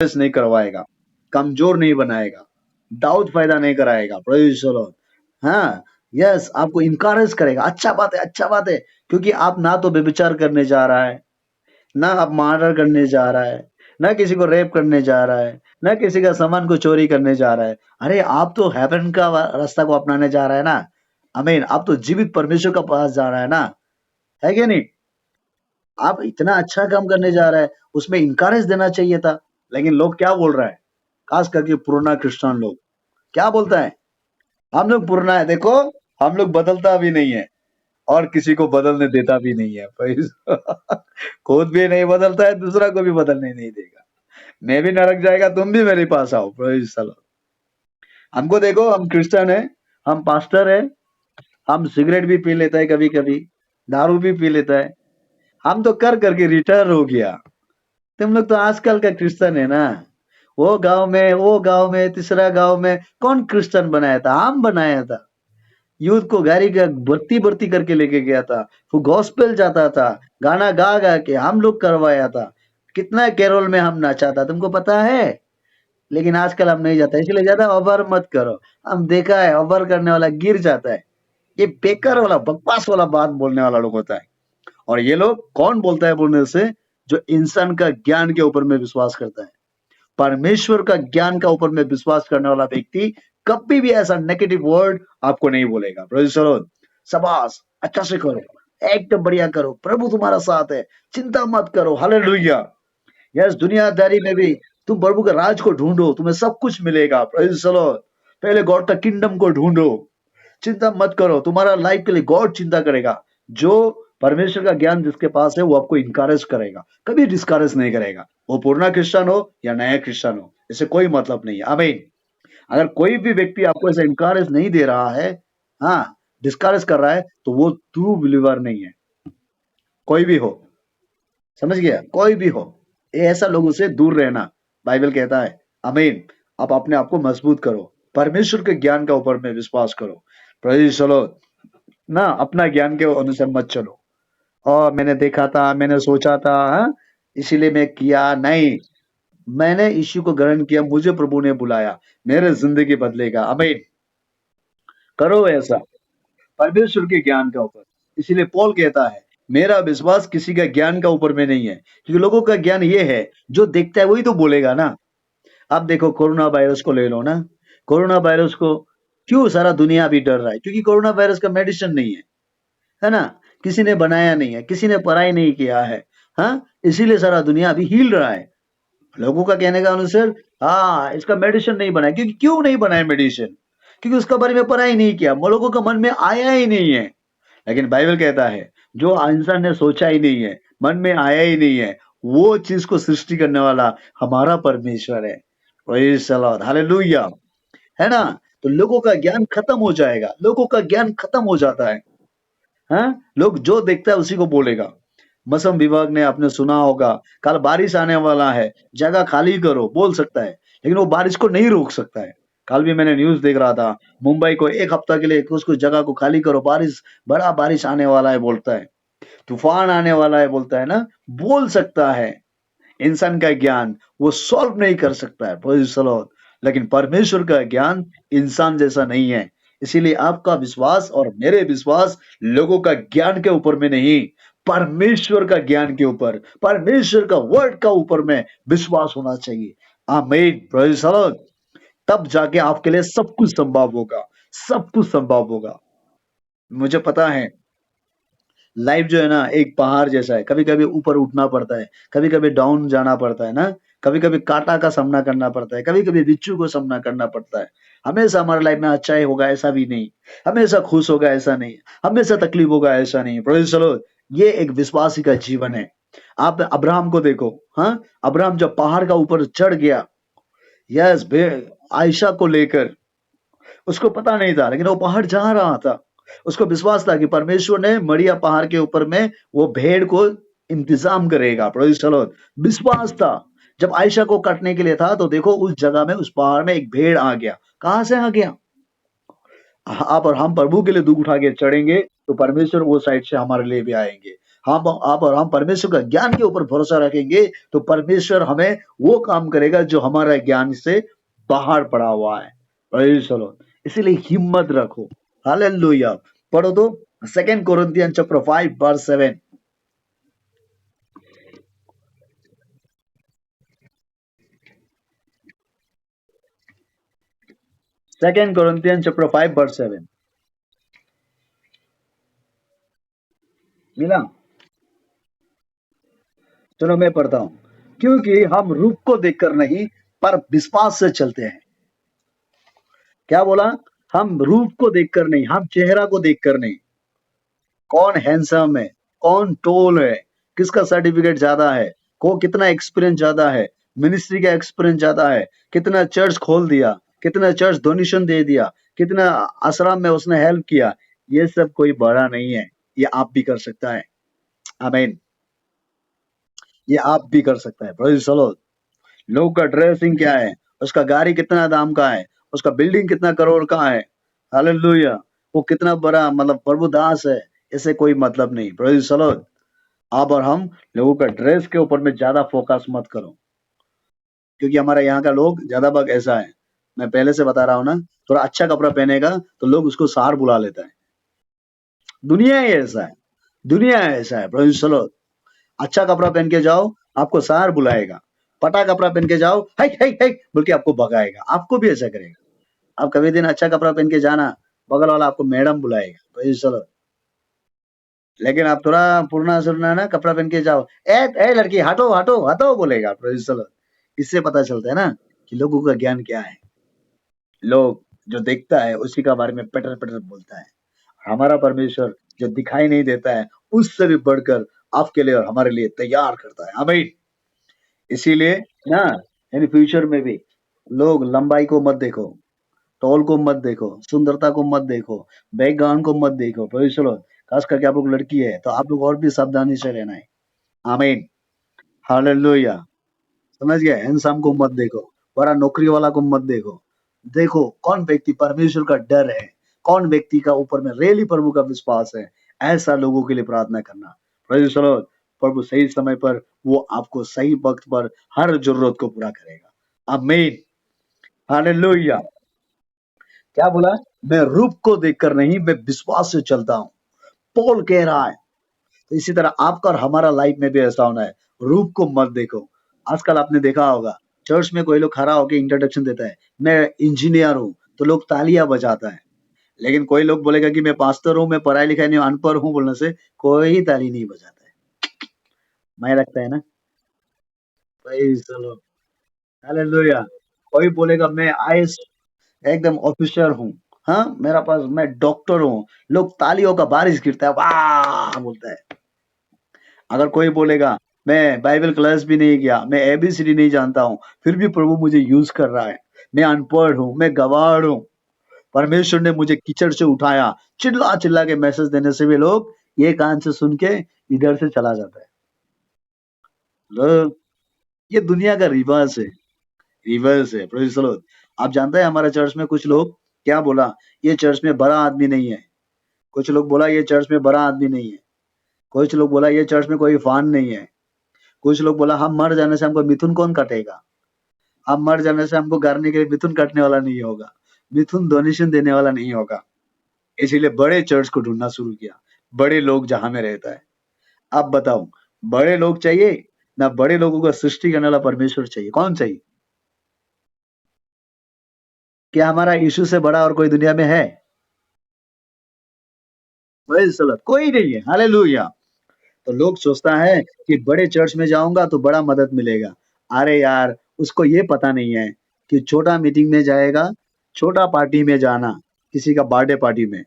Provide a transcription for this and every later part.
नहीं करवाएगा, कमजोर नहीं बनाएगा, डाउट पैदा नहीं कराएगा। Praise the Lord. हाँ, यस, आपको इनकरेज करेगा। अच्छा बात है, अच्छा बात है, क्योंकि आप ना तो व्यभिचार करने जा रहा है, ना आप मर्डर करने जा रहा है, ना किसी को रेप करने जा रहा है, ना किसी का सामान को चोरी करने जा रहा है। अरे आप तो हेवन का रास्ता को अपनाने जा रहा है ना। आमीन। आप तो जीवित परमेश्वर के पास जा रहा है ना, है क्या नहीं? आप इतना अच्छा काम करने जा रहा है, उसमें इनकरेज देना चाहिए था। लेकिन लोग क्या बोल रहा है, खास करके पुराना क्रिश्चियन लोग क्या बोलता है, हम लोग पुराना है, देखो हम लोग बदलता भी नहीं है और किसी को बदलने देता भी नहीं है। खुद भी नहीं बदलता है, दूसरा को भी बदलने नहीं देगा। मैं भी नरक जाएगा, तुम भी मेरे पास आओ। Praise the Lord. हमको देखो, हम क्रिश्चियन है, हम पास्टर है, हम सिगरेट भी पी लेता है, कभी कभी दारू भी पी लेता है। हम तो कर करके रिटायर हो गया। तुम लोग तो आजकल का क्रिश्चियन है ना। वो गांव में तीसरा गांव में कौन क्रिश्चियन बनाया था, हम बनाया था। यूथ को गाड़ी का भर्ती भर्ती करके लेके गया था, वो गॉस्पेल जाता था, गाना गा गा के हम लोग करवाया था। कितना कैरोल में हम नाचा था, तुमको पता है। लेकिन आजकल हम नहीं जाता, इसलिए ज्यादा ओवर मत करो। हम देखा है, ओवर करने वाला गिर जाता है। ये बेकार वाला बकवास वाला बात बोलने वाला लोग होता है। और ये लोग कौन बोलता है बोलने से, जो इंसान का ज्ञान के ऊपर में विश्वास करता है। परमेश्वर का ज्ञान का ऊपर में विश्वास करने वाला व्यक्ति कभी भी ऐसा नेगेटिव वर्ड आपको नहीं बोलेगा। Praise the Lord. शाबाश, अच्छा से करो, एकदम बढ़िया करो, प्रभु तुम्हारा साथ है, चिंता मत करो। हालेलुया। यस, दुनियादारी में भी तुम प्रभु के राज को ढूंढो, तुम्हें सब कुछ मिलेगा। Praise the Lord. पहले गॉड का किंगडम को ढूंढो, चिंता मत करो, तुम्हारा लाइफ के लिए गॉड चिंता करेगा। जो परमेश्वर का ज्ञान जिसके पास है, वो आपको इनकरेज करेगा, कभी डिस्करेज नहीं करेगा। वो पुराना क्रिश्चियन हो या नया क्रिश्चियन हो, इससे कोई मतलब नहीं है। आमीन। अगर कोई भी व्यक्ति आपको ऐसे इनकरेज नहीं दे रहा है, हाँ, डिस्करेज कर रहा है, तो वो ट्रू बिलीवर नहीं है। कोई भी हो, समझ गया, कोई भी हो, ये ऐसा लोगों से दूर रहना बाइबल कहता है। आमीन। आप अपने आप को मजबूत करो, परमेश्वर के ज्ञान का ऊपर में विश्वास करो। Praise the Lord. ना अपना ज्ञान के अनुसार मत चलो। और मैंने देखा था, मैंने सोचा था, हाँ, इसीलिए मैं किया नहीं। मैंने यीशु को ग्रहण किया, मुझे प्रभु ने बुलाया, मेरे जिंदगी बदलेगा। आमीन। करो ऐसा परमेश्वर के ज्ञान का ऊपर। इसीलिए पौल कहता है, मेरा विश्वास किसी का ज्ञान का ऊपर में नहीं है, क्योंकि लोगों का ज्ञान ये है, जो देखता है वही तो बोलेगा ना। अब देखो, कोरोना वायरस को ले लो ना। कोरोना वायरस को क्यों सारा दुनिया अभी डर रहा है, क्योंकि कोरोना वायरस का मेडिसिन नहीं है ना। किसी ने बनाया नहीं है, किसी ने पढ़ाई नहीं किया है। हाँ, इसीलिए सारा दुनिया अभी हिल रहा है। लोगों का कहने का अनुसार, हाँ, इसका मेडिसिन नहीं बना है। क्योंकि क्यों नहीं बना है मेडिसिन, क्योंकि उसका बारे में पढ़ाई नहीं किया, लोगों के मन में आया ही नहीं है। लेकिन बाइबल कहता है, जो इंसान ने सोचा ही नहीं है, मन में आया ही नहीं है, वो चीज को सृष्टि करने वाला हमारा परमेश्वर है। Praise the Lord. हालेलुया। है ना। तो लोगों का ज्ञान खत्म हो जाएगा, लोगों का ज्ञान खत्म हो जाता है। हाँ, लोग जो देखता है उसी को बोलेगा। मौसम विभाग ने आपने सुना होगा, कल बारिश आने वाला है, जगह खाली करो, बोल सकता है, लेकिन वो बारिश को नहीं रोक सकता है। कल भी मैंने न्यूज़ देख रहा था, मुंबई को 1 हफ्ता के लिए कुछ-कुछ जगह को खाली करो, बड़ा बारिश आने वाला है बोलता है, तूफान आने वाला है बोलता है ना, बोल सकता है। इंसान का ज्ञान वो सॉल्व नहीं कर सकता है। Praise the Lord. लेकिन परमेश्वर का ज्ञान इंसान जैसा नहीं है। इसीलिए आपका विश्वास और मेरे विश्वास लोगों का ज्ञान के ऊपर में नहीं, परमेश्वर का ज्ञान के ऊपर, परमेश्वर का वर्ड का ऊपर में विश्वास होना चाहिए। आमीन। Praise the Lord. तब जाके आपके लिए सब कुछ संभव होगा, सब कुछ संभव होगा। मुझे पता है, लाइफ जो है ना, एक पहाड़ जैसा है। कभी-कभी ऊपर उठना पड़ता है, कभी-कभी डाउन जाना पड़ता है ना, कभी-कभी काँटा का सामना करना पड़ता है, कभी-कभी बिच्छू को सामना करना पड़ता है। हमेशा हमारे लाइफ में अच्छा ही होगा ऐसा भी नहीं, हमेशा खुश होगा ऐसा नहीं, हमेशा तकलीफ होगा ऐसा नहीं। Praise the Lord. ये एक विश्वासी का जीवन है। आप अब्राहम को देखो, हाँ, अब्राहम जब पहाड़ का ऊपर चढ़ गया, यस, बे आयशा को लेकर, उसको पता नहीं था, लेकिन वो पहाड़ जा रहा था। उसको विश्वास था कि परमेश्वर ने मरिया पहाड़ के ऊपर में वो भेड़ को इंतजाम करेगा। Praise the Lord. विश्वास था। जब आयशा को काटने के लिए था, तो देखो उस जगह में, उस पहाड़ में एक भेड़ आ गया। कहाँ से आ गया? आप और हम प्रभु के लिए दुःख उठा के चढ़ेंगे, तो परमेश्वर वो साइड से हमारे लिए भी आएंगे। हम आप और हम परमेश्वर का ज्ञान के ऊपर भरोसा रखेंगे तो परमेश्वर हमें वो काम करेगा जो हमारा ज्ञान से बाहर पड़ा हुआ है। Praise the Lord. इसीलिए हिम्मत रखो। हालेलुया। पढ़ो तो 2 Corinthian chapter 5 verse 7। 2 Corinthian chapter 5 verse 7 मिला? चलो मैं पढ़ता हूँ। क्योंकि हम रूप को देखकर नहीं पर विश्वास से चलते हैं। क्या बोला? हम रूप को देखकर नहीं, हम चेहरा को देखकर नहीं। कौन हैंडसम है, कौन टोल है, किसका सर्टिफिकेट ज्यादा है, को कितना एक्सपीरियंस ज्यादा है, मिनिस्ट्री का एक्सपीरियंस ज्यादा है, कितना चर्च खोल दिया, कितना चर्च डोनेशन दे दिया, कितना आश्रम में उसने हेल्प किया, ये सब कोई बड़ा नहीं है। ये आप भी कर सकता है। आमीन। ये आप भी कर सकता है। Praise the Lord. लोग का ड्रेसिंग क्या है, उसका गाड़ी कितना दाम का है, उसका बिल्डिंग कितना करोड़ का है। हालेलुया। वो कितना बड़ा मतलब प्रभु दास है, इससे कोई मतलब नहीं। Praise the Lord. आप और हम लोगों का ड्रेस के ऊपर में ज्यादा फोकस मत करो, क्योंकि हमारे यहाँ का लोग ज्यादा भाग ऐसा है। मैं पहले से बता रहा हूँ ना, थोड़ा अच्छा कपड़ा पहनेगा तो लोग उसको सार बुला लेता है। दुनिया ही ऐसा है। दुनिया ऐसा है। Praise the Lord. अच्छा कपड़ा पहन के जाओ, आपको सार बुलाएगा। फटा कपड़ा पहन के जाओ, हाय हाय हाय बोल के आपको भगाएगा। आपको भी ऐसा करेगा। आप कभी दिन अच्छा कपड़ा पहन के जाना, बगल वाला आपको मैडम बुलाएगा। Praise the Lord. लेकिन आप थोड़ा पुराना-सुराना ना कपड़ा पहन के जाओ, ए लड़की हटो, हटो, हटो बोलेगा। Praise the Lord. इससे पता चलता है ना कि लोगों का ज्ञान क्या है। लोग जो देखता है उसी का बारे में पटर-पटर बोलता है। हमारा परमेश्वर जो दिखाई नहीं देता है, उससे भी बढ़कर आपके लिए और हमारे लिए तैयार करता है। आमीन। इसीलिए ना यानी फ्यूचर में भी लोग लंबाई को मत देखो, तौल को मत देखो, सुंदरता को मत देखो, बैकग्राउंड को मत देखो। Praise the Lord. खास करके आप लोग लड़की है तो आप लोग और भी सावधानी से रहना है। आमीन। हालेलुया। समझ गए? हैंडसम को मत देखो, बड़ा नौकरी वाला को मत देखो। देखो कौन व्यक्ति परमेश्वर का डर है, कौन व्यक्ति का ऊपर में रियली प्रभु का विश्वास है, ऐसा लोगों के लिए प्रार्थना करना। Praise the Lord. प्रभु सही समय पर वो आपको सही वक़्त पर हर ज़रूरत को पूरा करेगा। आमीन। हालेलुया। क्या बोला? मैं रूप को देखकर नहीं, मैं विश्वास से चलता हूँ। पॉल कह रहा है। तो इसी तरह आपका और हमारा लाइफ में भी ऐसा होना है। रूप को मत देखो। आजकल आपने देखा होगा, चर्च में कोई लोग खड़ा होके इंट्रोडक्शन देता है, मैं इंजीनियर हूँ, तो लोग तालियाँ बजाता है। लेकिन कोई लोग बोलेगा कि मैं पास्टर हूँ, मैं पढ़ाई-लिखाई नहीं हूँ, अनपढ़ हूँ बोलने से कोई ताली नहीं बजाता है। मैं लगता है ना? Praise the Lord. हालेलुया। कोई बोलेगा मैं आईएएस एकदम ऑफिसर हूँ। हाँ, मेरा पास मैं डॉक्टर हूँ। लोग तालियों का बारिश गिरता है, वाह! बोलता है। अगर कोई बोलेगा मैं बाइबल क्लास भी नहीं गया, मैं एबीसीडी नहीं जानता हूँ, फिर भी प्रभु मुझे यूज कर रहा है। मैं अनपढ़ हूँ, मैं गँवार हूँ, परमेश्वर ने मुझे कीचड़ से उठाया। चिल्ला-चिल्ला के मैसेज देने से भी लोग ये कान से सुन के इधर से चला जाता है। लोग ये दुनिया का रिवाज है, रिवर्स है। Praise the Lord. आप जानते हैं हमारे चर्च में कुछ लोग क्या बोला, ये चर्च में बड़ा आदमी नहीं है। कुछ लोग बोला ये चर्च में बड़ा आदमी नहीं है। कुछ लोग बोला ये चर्च में कोई फ़ान नहीं है। कुछ लोग बोला हम मर जाने से हमको मिथुन कौन काटेगा? हम मर जाने से हमको गाड़ने के लिए मिथुन काटने वाला नहीं होगा। मिथुन डोनेशन देने वाला नहीं होगा। इसीलिए बड़े चर्च को ढूँढना शुरू किया। बड़े लोग जहाँ में रहता है। अब बताओ, बड़े लोग चाहिए ना बड़े लोगों का सृष्टि करने वाला परमेश्वर चाहिए? कौन चाहिए? क्या हमारा यीशु से बड़ा और कोई दुनिया में है? Praise the Lord. कोई नहीं है। हालेलुया। तो लोग सोचता है कि बड़े चर्च में जाऊँगा तो बड़ा मदद मिलेगा। अरे यार, उसको ये पता नहीं है कि छोटा मीटिंग में जाएगा, छोटा पार्टी में जाना, किसी का बर्थडे पार्टी में,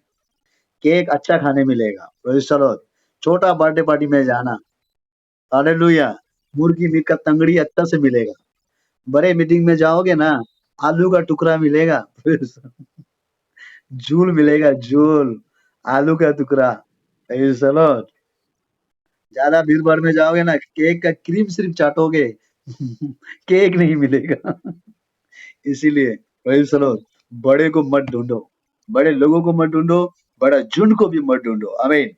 केक अच्छा खाने मिलेगा। Praise the Lord. छोटा बर्थडे पार्टी में जाना, हालेलुया, मुर्गी मीट का तंगड़ी अच्छा से मिलेगा। बड़े मीटिंग में जाओगे ना, आलू का टुकड़ा मिलेगा, झूल मिलेगा, झूल, आलू का टुकड़ा। Praise the Lord. ज़्यादा भीड़-भाड़ में जाओगे ना, केक का क्रीम सिर्फ़ चाटोगे, केक नहीं मिलेगा। इसीलिए प्रेज़ द लॉर्ड। बड़े को मत ढूँढो, बड़े लोगों को मत ढूँढो, बड़ा झुंड को भी मत ढूँढो। आमीन।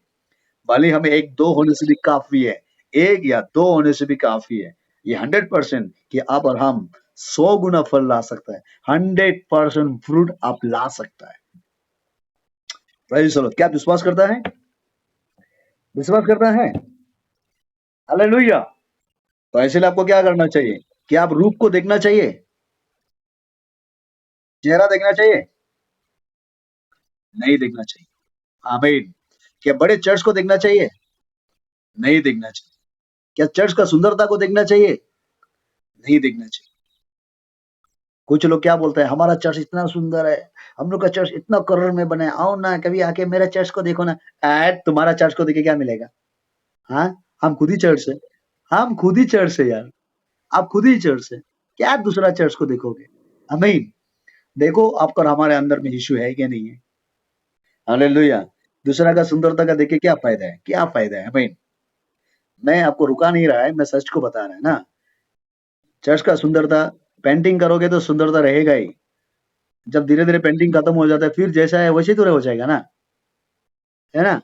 भले हमें 1-2 होने से भी काफ़ी है। 1 या 2 होने से भी काफ़ी है। ये 100% कि आप और हम 100 गुना फल ला सकता है। 100% फ्रूट आप ला सकता है। Praise the Lord. क्या आप विश्वास करता है? विश्वास करता है? हालेलुया! तो ऐसे में आपको क्या करना चाहिए? क्या आप रूप को देखना चाहिए? चेहरा देखना चाहिए? नहीं देखना चाहिए। आमीन। क्या बड़े चर्च को देखना चाहिए? नहीं देखना चाहिए। क्या चर्च का सुंदरता को देखना चाहिए? नहीं देखना चाहिए। कुछ लोग क्या बोलते हैं, हमारा चर्च इतना सुंदर है, हम लोग का चर्च इतना कलर में बना है, आओ ना कभी आके मेरा चर्च को देखो ना। तुम्हारा चर्च को देख के क्या मिलेगा? हाँ, हम खुद ही चर्च है। हम खुद ही चर्च है यार। आप खुद ही चर्च है। क्या दूसरा चर्च को देखोगे? आमीन। देखो आपका और हमारे अंदर में यीशु है कि नहीं है? हालेलुया। दूसरा का सुंदरता का देख के क्या फायदा है? क्या फायदा है? आमीन। मैं आपको रुका नहीं रहा है, मैं सच को बता रहा है ना। चर्च का सुंदरता पेंटिंग करोगे तो सुंदरता रहेगा ही। जब धीरे-धीरे पेंटिंग खत्म हो जाता है, फिर जैसा है वैसे ही तो हो जाएगा ना, है ना?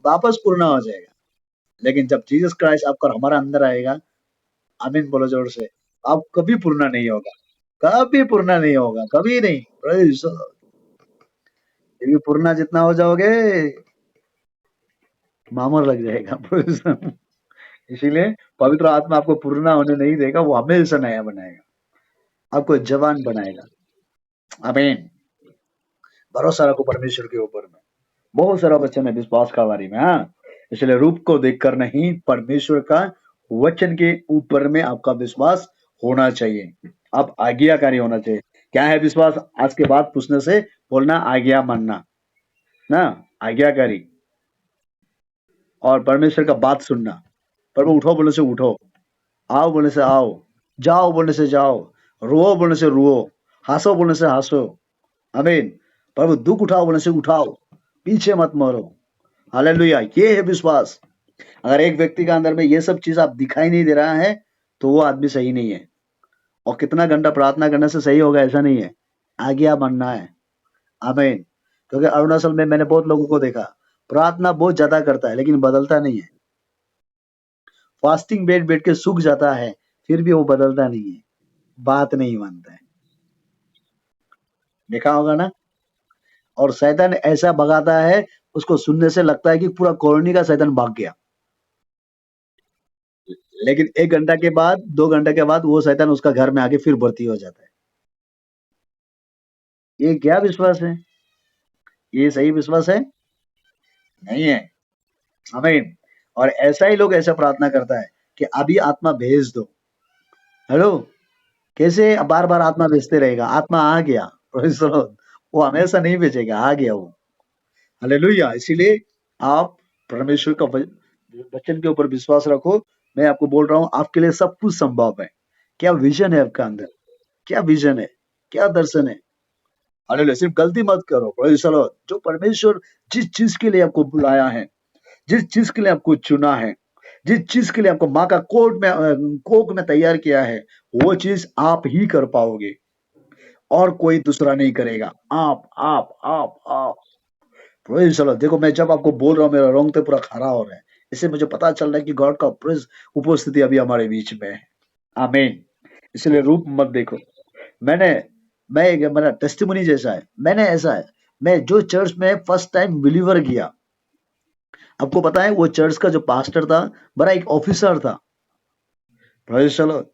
वापस पूर्ण हो जाएगा। लेकिन जब जीसस क्राइस्ट आपका और हमारा अंदर आएगा, आमीन बोलो जोर से, आप कभी पूर्ण नहीं होगा। कभी पूर्ण नहीं होगा, कभी नहीं। Praise the Lord. क्योंकि पूर्ण जितना हो जाओगे, मामर लग जाएगा। Praise the Lord. इसीलिए पवित्र आत्मा आपको पूर्ण होने नहीं देगा, वो हमेशा नया बनाएगा, आपको जवान बनाएगा। आमीन। भरोसा रखो परमेश्वर के ऊपर में। बहुत सारा वचन है विश्वास का बारे में, हाँ। इसलिए रूप को देखकर नहीं, परमेश्वर का वचन के ऊपर में आपका विश्वास होना चाहिए। आप आज्ञाकारी होना चाहिए। क्या है विश्वास? आज के बाद पूछने से बोलना आज्ञा मानना, ना, आज्ञाकारी। और परमेश्वर का बात सुनना। प्रभु उठो बोलने से उठो, आओ बोलने से आओ, जाओ बोलने से जाओ, रोओ बोलने से रोओ, हंसो बोलने से हंसो। आमीन। प्रभु दुख उठाओ बोलने से उठाओ, पीछे मत मरो। हालेलुया। ये है विश्वास। अगर एक व्यक्ति का अंदर में ये सब चीज आप दिखाई नहीं दे रहा है, तो वो आदमी सही नहीं है। और कितना घंटा प्रार्थना करने से सही होगा ऐसा नहीं है, आज्ञा मानना है। आमीन। क्योंकि अरुणाचल में मैंने बहुत लोगों को देखा, प्रार्थना बहुत ज्यादा करता है लेकिन बदलता नहीं है। फास्टिंग बैठ बैठ के सूख जाता है, फिर भी वो बदलता नहीं है, बात नहीं मानता है। देखा होगा ना। और शैतान ऐसा भगाता है, उसको सुनने से लगता है कि पूरा कॉलोनी का शैतान भाग गया। लेकिन 1 घंटा के बाद, 2 घंटे के बाद वो शैतान उसका घर में आके फिर भर्ती हो जाता है। ये क्या विश्वास है? ये सही विश्वास है? नहीं है। आमीन। और ऐसा ही लोग ऐसा प्रार्थना करता है कि अभी आत्मा भेज दो। हेलो, कैसे बार-बार आत्मा भेजते रहेगा? आत्मा आ गया। Praise the Lord. वो हमेशा नहीं भेजेगा, आ गया वो। हालेलुया। इसीलिए आप परमेश्वर का वचन के ऊपर विश्वास रखो। मैं आपको बोल रहा हूँ, आपके लिए सब कुछ संभव है। क्या विजन है आपका अंदर? क्या विजन है? क्या दर्शन है? हालेलुया। सिर्फ गलती मत करो। Praise the Lord. जो परमेश्वर जिस चीज के लिए आपको बुलाया है, जिस चीज के लिए आपको चुना है, जिस चीज के लिए आपको माँ का कोख में तैयार किया है, वो चीज आप ही कर पाओगे और कोई दूसरा नहीं करेगा। आप। Praise the Lord. देखो मैं जब आपको बोल रहा हूँ, मेरा रोंगटे पूरा खड़ा हो रहा है। इससे मुझे पता चल रहा है कि गॉड का प्रेज़ उपस्थिति अभी हमारे बीच में है। आमीन। इसलिए रूप मत देखो। मैंने मैं एक मेरा टेस्टिमनी जैसा है। मैंने ऐसा है, मैं जो चर्च में फर्स्ट टाइम बिलीवर किया, आपको पता है वो चर्च का जो पास्टर था, बड़ा एक ऑफिसर था। Praise the Lord.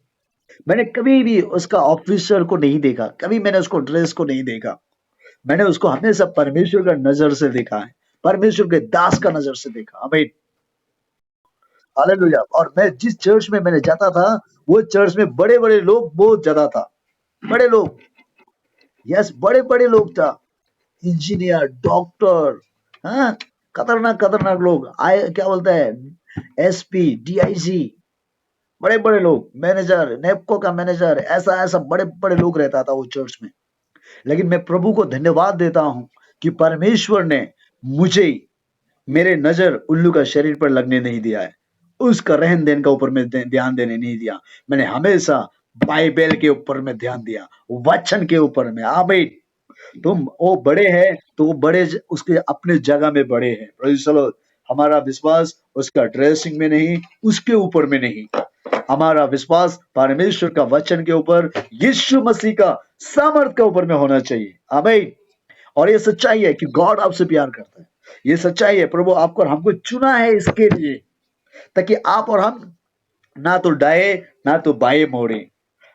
मैंने कभी भी उसका ऑफिसर को नहीं देखा, कभी मैंने उसको ड्रेस को नहीं देखा। मैंने उसको हमेशा परमेश्वर का नजर से देखा है, परमेश्वर के दास का नजर से देखा। आमीन। हालेलुया। और मैं जिस चर्च में मैंने जाता था, वो चर्च में बड़े-बड़े लोग बहुत ज्यादा था। बड़े लोग, यस, बड़े-बड़े लोग था। इंजीनियर, डॉक्टर, हाँ, खतरनाक खतरनाक लोग आए, क्या बोलते हैं, एसपी, डीआईजी, बड़े बड़े लोग, मैनेजर, नेपको का मैनेजर, ऐसा ऐसा बड़े बड़े लोग रहता था वो चर्च में। लेकिन मैं प्रभु को धन्यवाद देता हूँ कि परमेश्वर ने मुझे, मेरे नजर उल्लू का शरीर पर लगने नहीं दिया है, उसका रहन देन का ऊपर में ध्यान देने नहीं दिया। मैंने हमेशा बाइबल के ऊपर में ध्यान दिया, वचन के ऊपर में। आमीन। तुम वो बड़े हैं तो वो उसके अपने जगह में बड़े हैं। Praise the Lord. हमारा विश्वास उसका ड्रेसिंग में नहीं, उसके ऊपर में नहीं, हमारा विश्वास परमेश्वर का वचन के ऊपर, यीशु मसीह का सामर्थ के ऊपर में होना चाहिए। आमीन। और ये सच्चाई है कि गॉड आपसे प्यार करता है। ये सच्चाई है, प्रभु आपको और हमको चुना है इसके लिए, ताकि आप और हम ना तो दाएं ना तो बाएं मोड़े,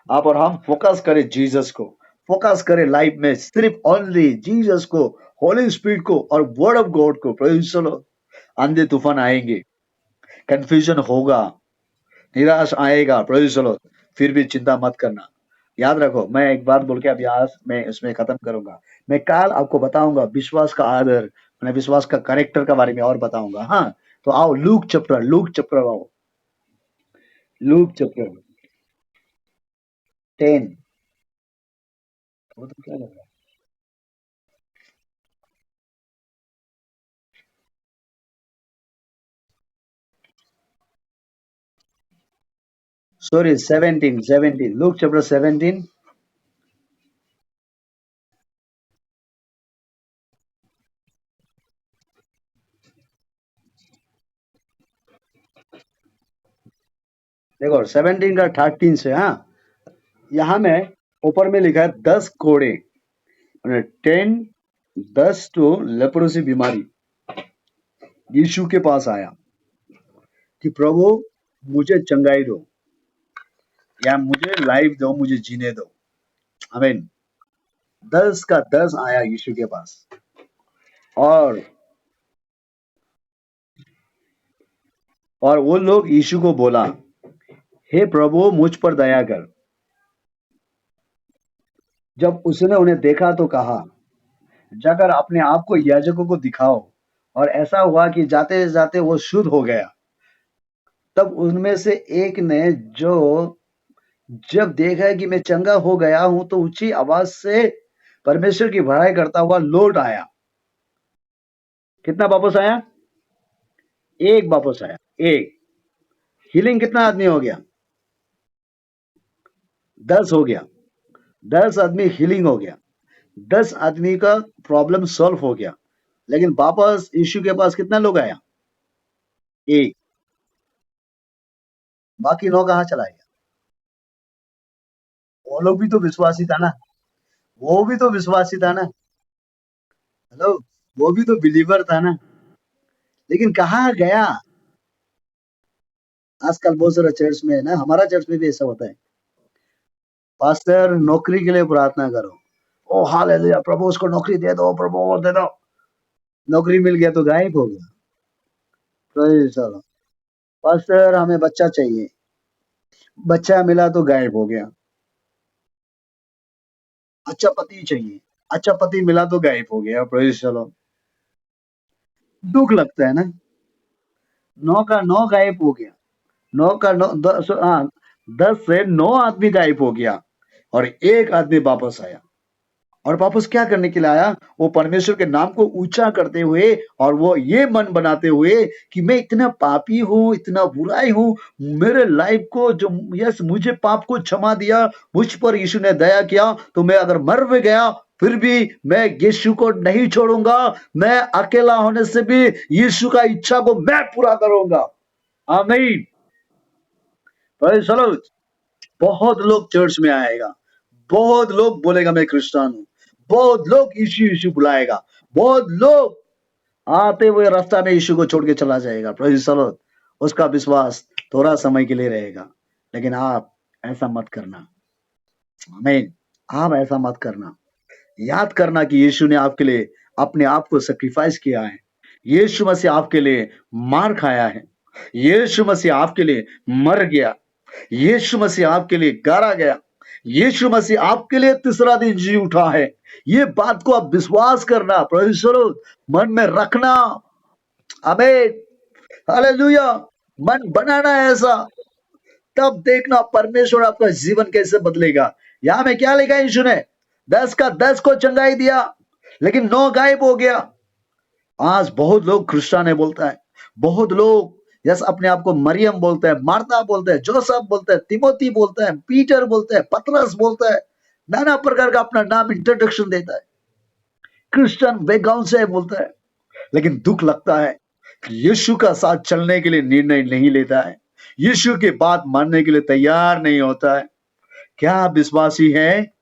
आप और हम फोकस करें जीसस को, फोकस करें लाइफ में सिर्फ ओनली जीसस को, होली स्पिरिट को और वर्ड ऑफ गॉड को। Praise the Lord. आंधी तूफान आएंगे, कंफ्यूजन होगा, निराश आएगा, प्रेज़ द लॉर्ड, फिर भी चिंता मत करना। याद रखो, मैं एक बात बोल के अभी आज मैं इसमें खत्म करूंगा। मैं कल आपको बताऊंगा विश्वास का आदर, मैं विश्वास का करेक्टर के बारे में और बताऊंगा। हाँ, तो आओ लूक चैप्टर आओ, लूक चैप्टर 10। वो तो क्या लग रहा है? Sorry, 17 Luke chapter 17। देखो 17 का 13 से, हाँ, यहाँ में ऊपर में लिखा है 10 कोड़े, 10, 10 तो लेप्रोसी बीमारी यीशु के पास आया कि प्रभु मुझे चंगाई दो, या मुझे लाइफ दो, मुझे जीने दो। आमीन। 10 का 10 आया यीशु के पास, और वो लोग यीशु को बोला, हे प्रभु मुझ पर दया कर। जब उसने उन्हें देखा तो कहा, जाकर अपने आप को याजकों को दिखाओ। और ऐसा हुआ कि जाते जाते वो शुद्ध हो गया। तब उनमें से एक ने, जो जब देखा कि मैं चंगा हो गया हूं, तो ऊंची आवाज से परमेश्वर की बड़ाई करता हुआ लौट आया। कितना वापस आया? एक वापस आया, एक। हीलिंग कितना आदमी हो गया? 10 हो गया। 10 आदमी हीलिंग हो गया, 10 आदमी का प्रॉब्लम सॉल्व हो गया। लेकिन वापस यीशु के पास कितना लोग आया? एक। बाकी 9 कहाँ चला गया? वो लोग भी तो विश्वासी था ना, वो भी तो विश्वासी था ना। हेलो, वो भी तो बिलीवर था ना। लेकिन कहाँ गया? आजकल बहुत सारा चर्च में है ना, हमारा चर्च में भी ऐसा होता है, पास्टर नौकरी के लिए प्रार्थना करो, ओ हालेलुया, प्रभु उसको नौकरी दे दो, प्रभु वो दे दो। नौकरी मिल गया तो गायब हो गया। Praise the Lord. पास्टर हमें बच्चा चाहिए, बच्चा मिला तो गायब हो गया। अच्छा पति चाहिए, अच्छा पति मिला तो गायब हो गया। Praise the Lord. दुख लगता है ना, 9 का 9 गायब हो गया। 9 का 9, 10, हाँ, 10 से 9 आदमी गायब हो गया, और एक आदमी वापस आया। और वापस क्या करने के लिए आया? वो परमेश्वर के नाम को ऊंचा करते हुए, और वो ये मन बनाते हुए कि मैं इतना पापी हूँ, इतना बुराई हूँ, मेरे लाइफ को जो, यस, मुझे पाप को क्षमा दिया, मुझ पर यीशु ने दया किया, तो मैं अगर मर भी गया फिर भी मैं यीशु को नहीं छोड़ूंगा। मैं अकेला होने से भी यीशु का इच्छा को मैं पूरा करूंगा। आमीन। Praise the Lord. बहुत लोग चर्च में आएगा, बहुत लोग बोलेगा मैं क्रिस्टियन हूँ, बहुत लोग यीशु यीशु बुलाएगा, बहुत लोग आते हुए रास्ता में यीशु को छोड़ के चला जाएगा। Praise the Lord. उसका विश्वास थोड़ा समय के लिए रहेगा, लेकिन आप ऐसा मत करना। आमीन। आप ऐसा मत करना। याद करना कि यीशु ने आपके लिए अपने आप को सैक्रिफाइस किया है। यीशु मसीह आपके लिए मार खाया है। यीशु मसीह आपके लिए मर गया। यीशु मसीह आपके लिए गाड़ा गया। यीशु मसीह आपके लिए तीसरा दिन जी उठा है। ये बात को आप विश्वास करना, परमेश्वर मन में रखना। आमीन। हालेलुया। मन बनाना है ऐसा, तब देखना परमेश्वर आपका जीवन कैसे बदलेगा। यहां में क्या लिखा है? यीशु ने 10 का 10 को चंगाई दिया, लेकिन 9 गायब हो गया। आज बहुत लोग क्रिस्टियन है बोलता है, बहुत लोग यस अपने आप को मरियम बोलते हैं, मार्था बोलते हैं, जोसेफ बोलते हैं, तिमोथी बोलते हैं, पीटर बोलते हैं, पतरस बोलते हैं, नाना प्रकार का अपना नाम इंट्रोडक्शन देता है, क्रिश्चियन बैकग्राउंड से बोलता है। लेकिन दुख लगता है यीशु का साथ चलने के लिए निर्णय नहीं लेता है, यीशु की बात मानने के लिए तैयार नहीं होता है। क्या आप विश्वासी हैं?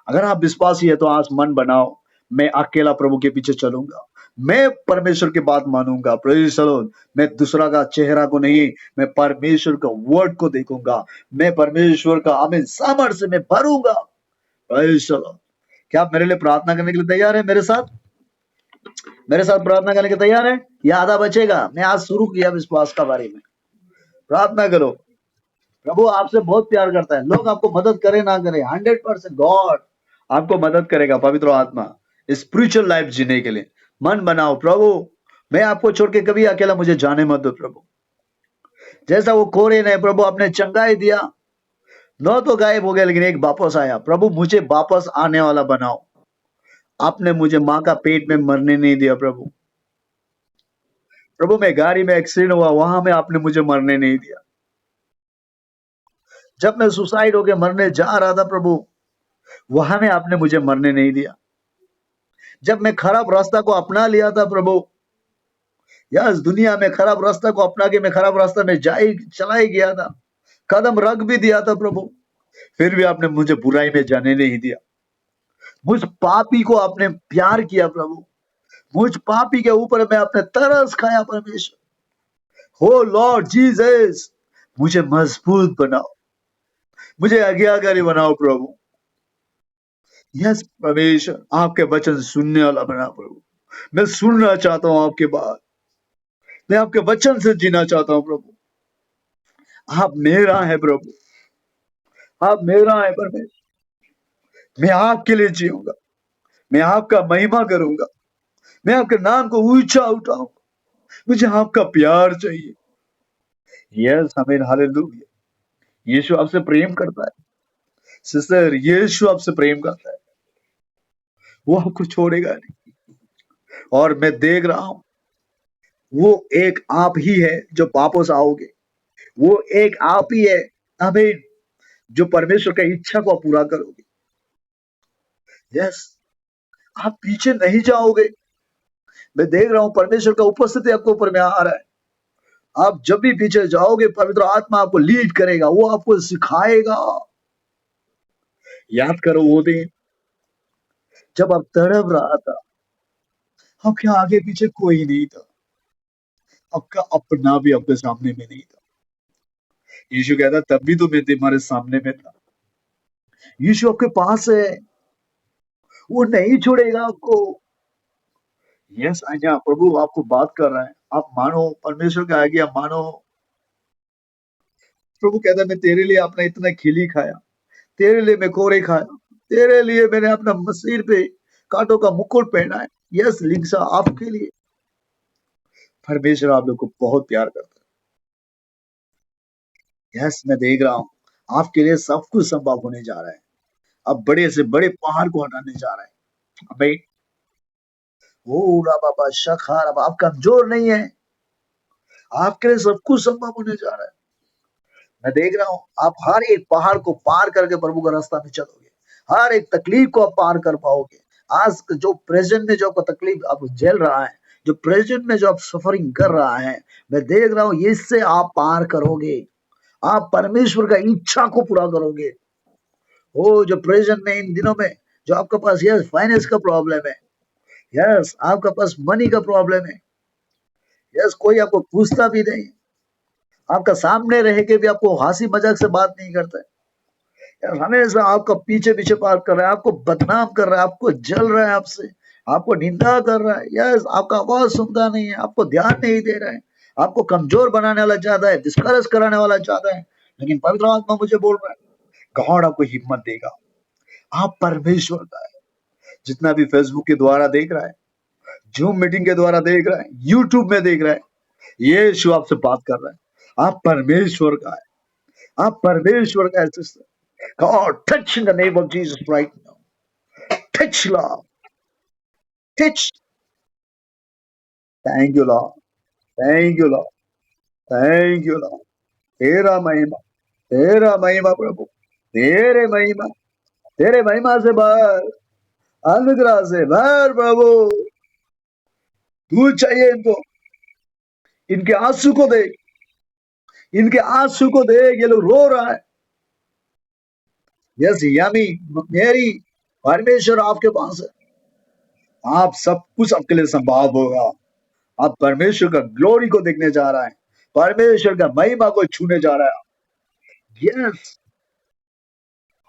अगर आप विश्वासी है तो आज मन बनाओ, मैं अकेला प्रभु के पीछे चलूंगा, मैं परमेश्वर की बात मानूंगा। Praise the Lord. मैं दूसरा का चेहरा को नहीं, मैं परमेश्वर का वर्ड को देखूंगा, मैं परमेश्वर का आमीन सामर्थ्य से मैं भरूंगा। Praise the Lord. क्या आप मेरे लिए प्रार्थना करने के लिए तैयार है? मेरे साथ प्रार्थना करने के तैयार है? या आधा बचेगा? मैं आज शुरू किया विश्वास का बारे में। प्रार्थना करो। प्रभु आपसे बहुत प्यार करता है। लोग आपको मदद करे ना करे, 100% गॉड आपको मदद करेगा। पवित्र आत्मा स्पिरिचुअल लाइफ जीने के लिए मन बनाओ। प्रभु मैं आपको छोड़ के कभी अकेला मुझे जाने मत दो प्रभु। जैसा वो कोरे ने प्रभु आपने चंगाई दिया, 9 तो गायब हो गया लेकिन एक वापस आया। प्रभु मुझे वापस आने वाला बनाओ। आपने मुझे माँ का पेट में मरने नहीं दिया प्रभु। प्रभु मैं गाड़ी में एक्सीडेंट हुआ, वहां में आपने मुझे मरने नहीं दिया। जब मैं सुसाइड होके मरने जा रहा था प्रभु, वहां में आपने मुझे मरने नहीं दिया। जब मैं खराब रास्ता को अपना लिया था प्रभु, यस दुनिया में खराब रास्ता को अपना के मैं खराब रास्ता में चला ही गया था, कदम रख भी दिया था प्रभु, फिर भी आपने मुझे बुराई में जाने नहीं दिया। मुझ पापी को आपने प्यार किया प्रभु, मुझ पापी के ऊपर में आपने तरस खाया परमेश्वर। हो लॉर्ड जीसस, मुझे मजबूत बनाओ, मुझे आज्ञाकारी बनाओ प्रभु। यस परमेश्वर, आपके वचन सुनने वाला बना प्रभु। मैं सुनना चाहता हूँ आपके बात, मैं आपके वचन से जीना चाहता हूँ प्रभु। आप मेरा है प्रभु, आप मेरा है परमेश्वर। मैं आपके लिए जीऊंगा, मैं आपका महिमा करूंगा, मैं आपके नाम को ऊंचा उठाऊंगा। मुझे आपका प्यार चाहिए। यस आमीन हालेलुया। यीशु आपसे प्रेम करता है सिस्टर, यीशु आपसे प्रेम करता है, वो आपको छोड़ेगा नहीं। और मैं देख रहा हूं वो एक आप ही है जो वापस आओगे, वो एक आप ही है आमीन जो परमेश्वर की इच्छा को आप पूरा करोगे। यस आप पीछे नहीं जाओगे। मैं देख रहा हूं परमेश्वर का उपस्थिति आपके ऊपर में आ रहा है। आप जब भी पीछे जाओगे पवित्र आत्मा आपको लीड करेगा, वो आपको सिखाएगा। याद करो वो दिन जब आप तड़प रहा था, आपके आगे पीछे कोई नहीं था, आपका अपना भी आपके सामने में नहीं था। यीशु कहता तब भी तो मैं तुम्हारे सामने में था। यीशु आपके पास है, वो नहीं छोड़ेगा आपको। यस आज्ञा प्रभु आपको बात कर रहा है, आप मानो, परमेश्वर का आज्ञा मानो। प्रभु कहता है मैं तेरे लिए अपना इतना खिली खाया, तेरे लिए मैं कोरे खाया, तेरे लिए मैंने अपना सिर पे कांटों का मुकुट पहना है। यस लिंसा आपके लिए। परमेश्वर आप लोग को बहुत प्यार करता है। यस मैं देख रहा हूँ आपके लिए सब कुछ संभव होने जा रहा है। अब बड़े से बड़े पहाड़ को हटाने जा रहा है। भाई वो उड़ा बाबा शखार, अब आप कमजोर नहीं है, आपके लिए सब कुछ संभव होने जा रहा है। मैं देख रहा हूँ आप हर एक पहाड़ को पार करके प्रभु का रास्ता में चलोगे, हर एक तकलीफ को आप पार कर पाओगे। आज जो प्रेजेंट में जो आपको तकलीफ आप झेल रहा है, जो प्रेजेंट में जो आप सफरिंग कर रहा है, मैं देख रहा हूँ इससे आप पार करोगे, आप परमेश्वर का इच्छा को पूरा करोगे। वो जो प्रेजेंट में इन दिनों में जो आपके पास यस फाइनेंस का प्रॉब्लम है, यस आपके पास मनी का प्रॉब्लम है, यस कोई आपको पूछता भी नहीं, आपका सामने रह के भी आपको हंसी मजाक से बात नहीं करता है, यार हमेशा आपका पीछे पीछे बात कर रहा है, आपको बदनाम कर रहा है, आपको जल रहा है आपसे, आपको निंदा कर रहा है। यस आपका आवाज सुनता नहीं है, आपको ध्यान नहीं दे रहा है, आपको कमजोर बनाने वाला चाहता है, डिस्करेज कराने वाला चाहता है। लेकिन पवित्र आत्मा मुझे बोल रहा है गॉड आपको हिम्मत देगा। आप परमेश्वर का है। जितना भी फेसबुक के द्वारा देख रहा है, जूम मीटिंग के द्वारा देख रहा है, यूट्यूब में देख रहा है, ये यीशु आपसे बात कर रहा है। आप परमेश्वर का है, आप परमेश्वर का है sister. God, touch in the name of Jesus right now. Touch, Lord. Touch. Thank you, Lord. Thank you, Lord. Thank you, Lord. तेरा महिमा, तेरा महिमा प्रभु, तेरे महिमा, तेरे महिमा से भर, अनुग्रह से भर प्रभु। तू चाहिए इनको, इनके आंसू को देख, इनके आंसू को देख, ये लोग रो रहा है। यस यामी, मेरी परमेश्वर आपके पास है। आप सब कुछ आपके लिए संभव होगा। आप परमेश्वर का ग्लोरी को देखने जा रहा है, परमेश्वर का महिमा को छूने जा रहा है। यस,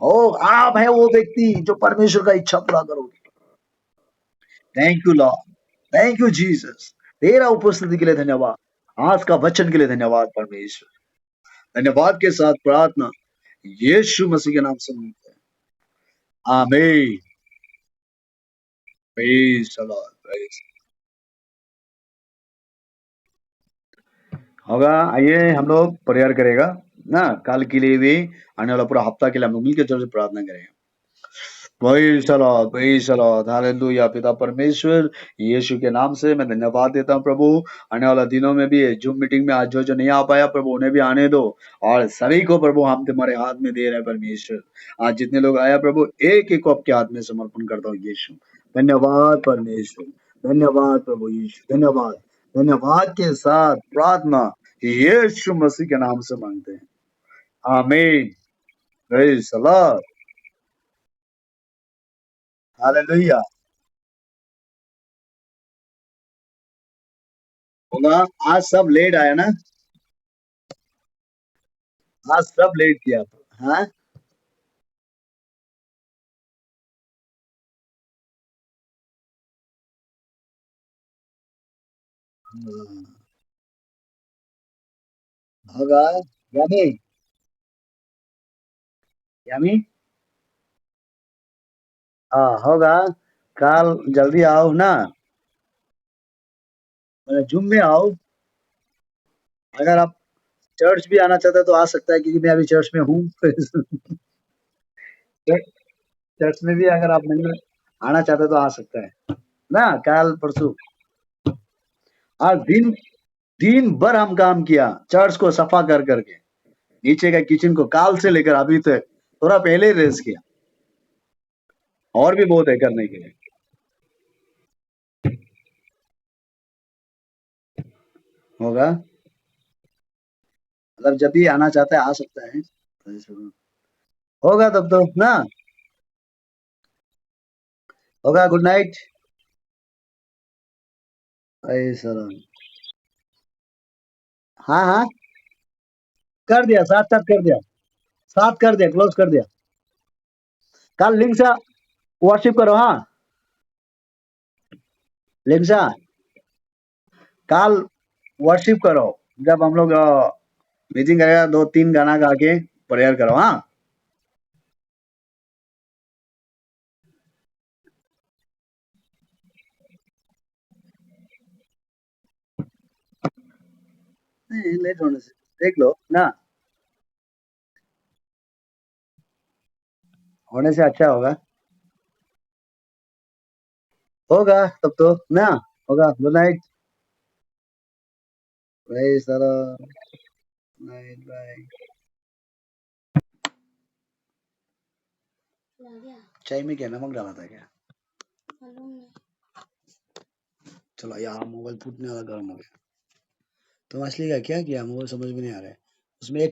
ओ आप है वो व्यक्ति जो परमेश्वर का इच्छा पूरा करोगे। Thank you Lord, thank you Jesus. तेरा उपस्थिति के लिए धन्यवाद, आज का वचन के लिए धन्यवाद परमेश्वर। धन्यवाद के साथ प्रार्थना यीशु मसीह के नाम से मांगते हैं, आमीन। Praise the Lord, praise. होगा, आइए हम लोग प्रेयर करेगा ना, कल के लिए भी, आने वाला पूरा हफ्ता के लिए हम लोग मिलकर जोर से प्रार्थना करेंगे। Praise the Lord, praise the Lord, hallelujah. पिता परमेश्वर, यीशु के नाम से मैं धन्यवाद देता हूँ प्रभु। आने वाला दिनों में भी जूम मीटिंग में आज जो जो नहीं आ पाया प्रभु, उन्हें भी आने दो, और सभी को प्रभु हम तुम्हारे हाथ में दे रहे हैं परमेश्वर। आज जितने लोग आया प्रभु, एक एक को आपके हाथ में समर्पण करता हूँ यीशु। धन्यवाद परमेश्वर, धन्यवाद प्रभु यीशु, धन्यवाद। धन्यवाद के साथ प्रार्थना यीशु मसीह के नाम से मांगते हैं, आमीन। Praise the Lord, hallelujah. होगा, आज सब लेट आया ना, आज सब लेट किया। हाँ, होगा यामी, यामी, हाँ होगा। कल जल्दी आओ ना, जूम में आओ। अगर आप चर्च भी आना चाहते हैं तो आ सकता है, क्योंकि मैं अभी चर्च में हूँ। चर्च में भी अगर आप नहीं आना चाहते तो आ सकता है ना, कल परसों। आज दिन दिन भर हम काम किया, चर्च को सफा कर करके, नीचे का किचन को काल से लेकर अभी तक, थोड़ा पहले ही रेस किया, और भी बहुत है करने के लिए। होगा, मतलब जब भी आना चाहता है आ सकता है। होगा तब तो ना, होगा। Good night. सर, हाँ हाँ, कर दिया, साथ साथ कर दिया, साथ कर दिया, क्लोज कर दिया। कल लिंक से वर्शिप करो। हाँ, लिंक से कल वर्शिप करो, जब हम लोग मीटिंग करेगा, दो तीन गाना गा के प्रेयर करो। हाँ, नहीं लेट होने से देख लो ना, होने से अच्छा होगा। होगा तब तो ना, होगा। गुड नाइट, बाय सारा, नाइट बाय। चाय में क्या नमक डाला था क्या? चलो यार, मोबाइल फूटने वाला गर्म हो गया। तो मछली का क्या किया, मोबाइल समझ में नहीं आ रहा है उसमें।